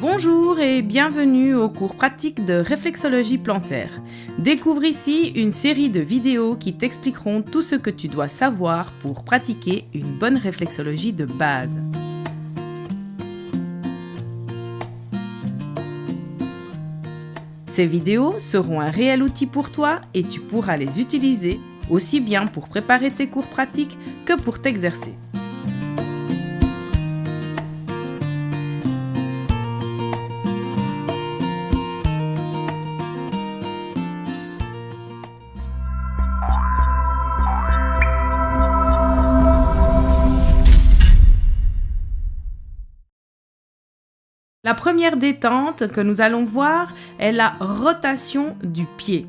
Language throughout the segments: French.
Bonjour et bienvenue au cours pratique de réflexologie plantaire. Découvre ici une série de vidéos qui t'expliqueront tout ce que tu dois savoir pour pratiquer une bonne réflexologie de base. Ces vidéos seront un réel outil pour toi et tu pourras les utiliser aussi bien pour préparer tes cours pratiques que pour t'exercer. La première détente que nous allons voir est la rotation du pied.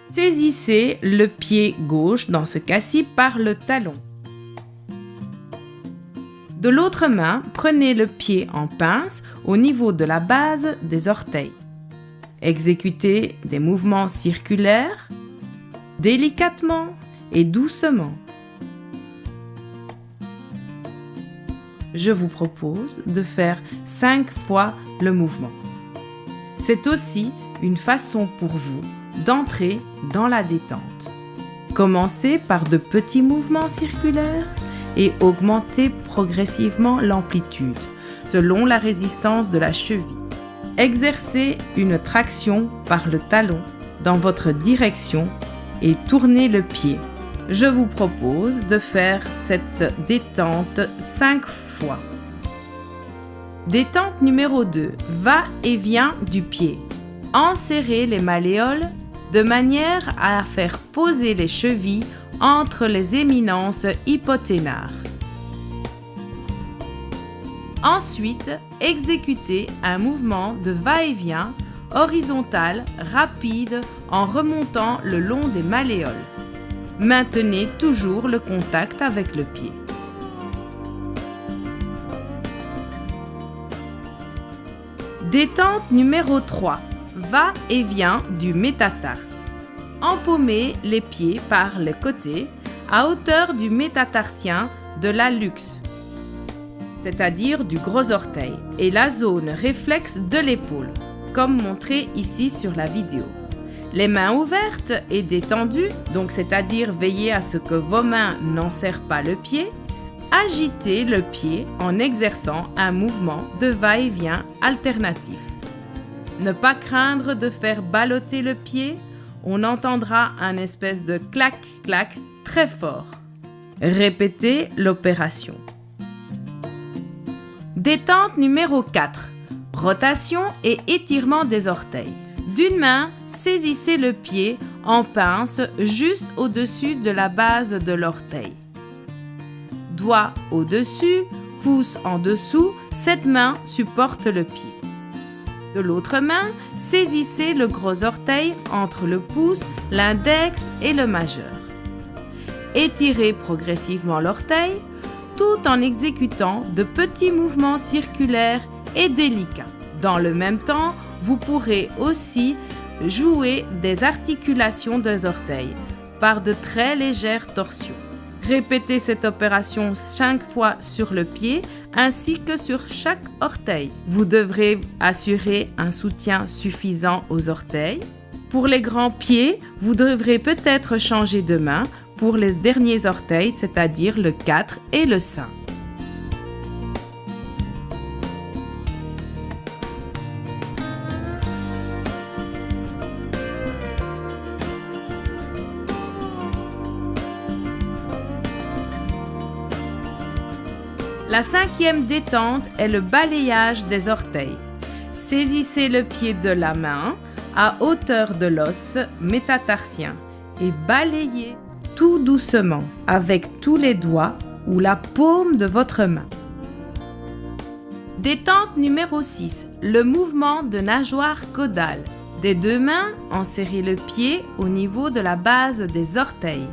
Saisissez le pied gauche, dans ce cas-ci, par le talon. De l'autre main, prenez le pied en pince au niveau de la base des orteils. Exécutez des mouvements circulaires, délicatement et doucement. Je vous propose de faire 5 fois le mouvement. C'est aussi une façon pour vous d'entrer dans la détente. Commencez par de petits mouvements circulaires et augmentez progressivement l'amplitude selon la résistance de la cheville. Exercez une traction par le talon dans votre direction et tournez le pied. Je vous propose de faire cette détente 5 fois. Détente numéro 2. Va-et-vient du pied. Enserrez les malléoles de manière à faire poser les chevilles entre les éminences hypothénaires. Ensuite, exécutez un mouvement de va-et-vient horizontal rapide en remontant le long des malléoles. Maintenez toujours le contact avec le pied. Détente numéro 3. Va-et-vient du métatarse. Empaumez les pieds par les côtés à hauteur du métatarsien de l'hallux, c'est-à-dire du gros orteil, et la zone réflexe de l'épaule, comme montré ici sur la vidéo. Les mains ouvertes et détendues, donc c'est-à-dire veillez à ce que vos mains n'enserrent pas le pied. Agitez le pied en exerçant un mouvement de va-et-vient alternatif. Ne pas craindre de faire balloter le pied, on entendra un espèce de clac-clac très fort. Répétez l'opération. Détente numéro 4. Rotation et étirement des orteils. D'une main, saisissez le pied en pince juste au-dessus de la base de l'orteil. Doigt au-dessus, pouce en dessous, cette main supporte le pied. De l'autre main, saisissez le gros orteil entre le pouce, l'index et le majeur. Étirez progressivement l'orteil tout en exécutant de petits mouvements circulaires et délicats. Dans le même temps, vous pourrez aussi jouer des articulations des orteils par de très légères torsions. Répétez cette opération 5 fois sur le pied ainsi que sur chaque orteil. Vous devrez assurer un soutien suffisant aux orteils. Pour les grands pieds, vous devrez peut-être changer de main pour les derniers orteils, c'est-à-dire le 4 et le 5. La 5e détente est le balayage des orteils. Saisissez le pied de la main à hauteur de l'os métatarsien et balayez tout doucement avec tous les doigts ou la paume de votre main. Détente numéro 6. Le mouvement de nageoire caudale. Des deux mains, enserrez le pied au niveau de la base des orteils.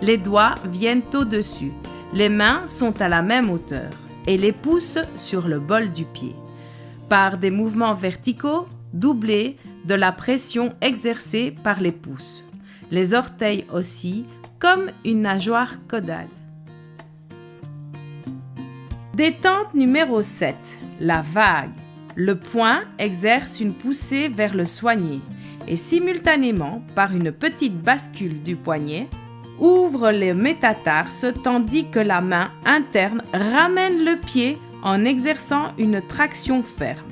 Les doigts viennent au-dessus. Les mains sont à la même hauteur et les pouces sur le bol du pied. Par des mouvements verticaux, doublez de la pression exercée par les pouces. Les orteils aussi, comme une nageoire caudale. Détente numéro 7. La vague. Le poing exerce une poussée vers le soigné et simultanément, par une petite bascule du poignet, ouvre les métatarses tandis que la main interne ramène le pied en exerçant une traction ferme.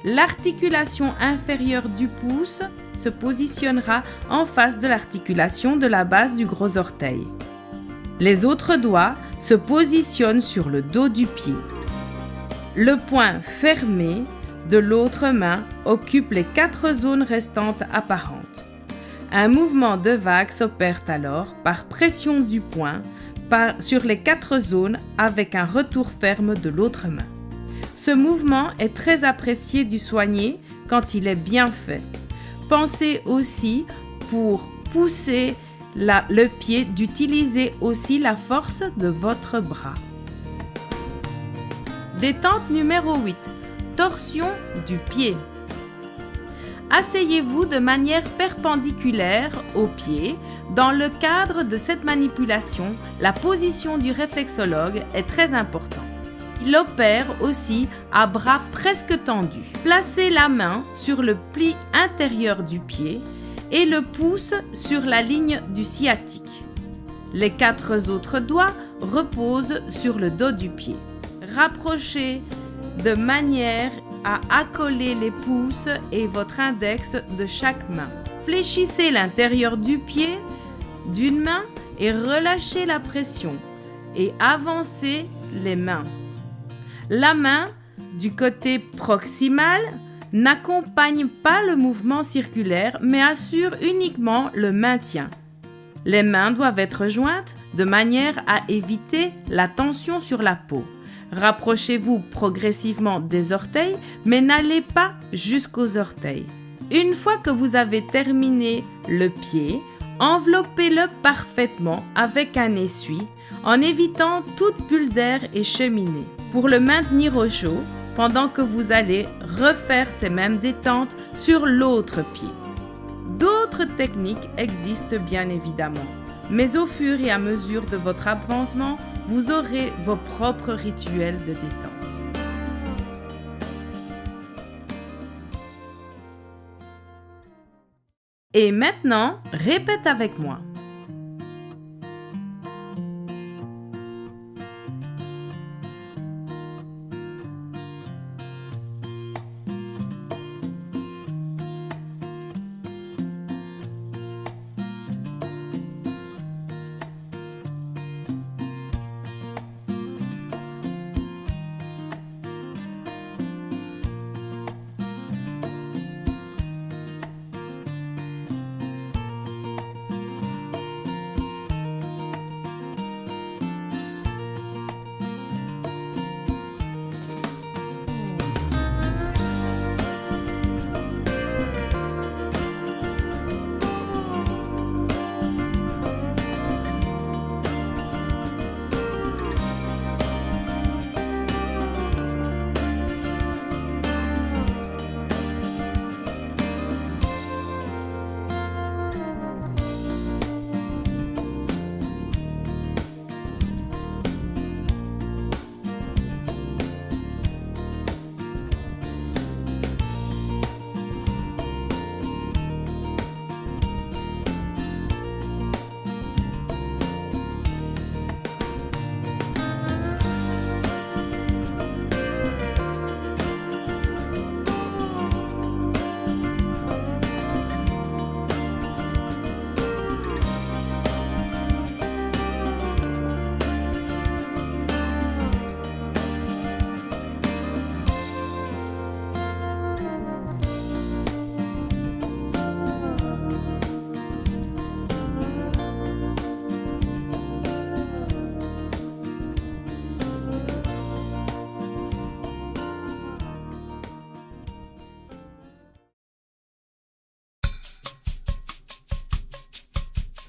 L'articulation inférieure du pouce se positionnera en face de l'articulation de la base du gros orteil. Les autres doigts se positionnent sur le dos du pied. Le poing fermé de l'autre main occupe les 4 zones restantes apparentes. Un mouvement de vague s'opère alors par pression du poing sur les 4 zones avec un retour ferme de l'autre main. Ce mouvement est très apprécié du soigné quand il est bien fait. Pensez aussi, pour pousser le pied, d'utiliser aussi la force de votre bras. Détente numéro 8. Torsion du pied. Asseyez-vous de manière perpendiculaire au pied. Dans le cadre de cette manipulation, la position du réflexologue est très importante. Il opère aussi à bras presque tendus. Placez la main sur le pli intérieur du pied et le pouce sur la ligne du sciatique. Les 4 autres doigts reposent sur le dos du pied. Rapprochez de manière à accoler les pouces et votre index de chaque main. Fléchissez l'intérieur du pied d'une main et relâchez la pression et avancez les mains. La main du côté proximal n'accompagne pas le mouvement circulaire mais assure uniquement le maintien. Les mains doivent être jointes de manière à éviter la tension sur la peau. Rapprochez-vous progressivement des orteils, mais n'allez pas jusqu'aux orteils. Une fois que vous avez terminé le pied, enveloppez-le parfaitement avec un essuie en évitant toute bulle d'air et cheminée pour le maintenir au chaud pendant que vous allez refaire ces mêmes détentes sur l'autre pied. D'autres techniques existent bien évidemment, mais au fur et à mesure de votre avancement, vous aurez vos propres rituels de détente. Et maintenant, répète avec moi.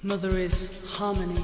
Mother is harmony.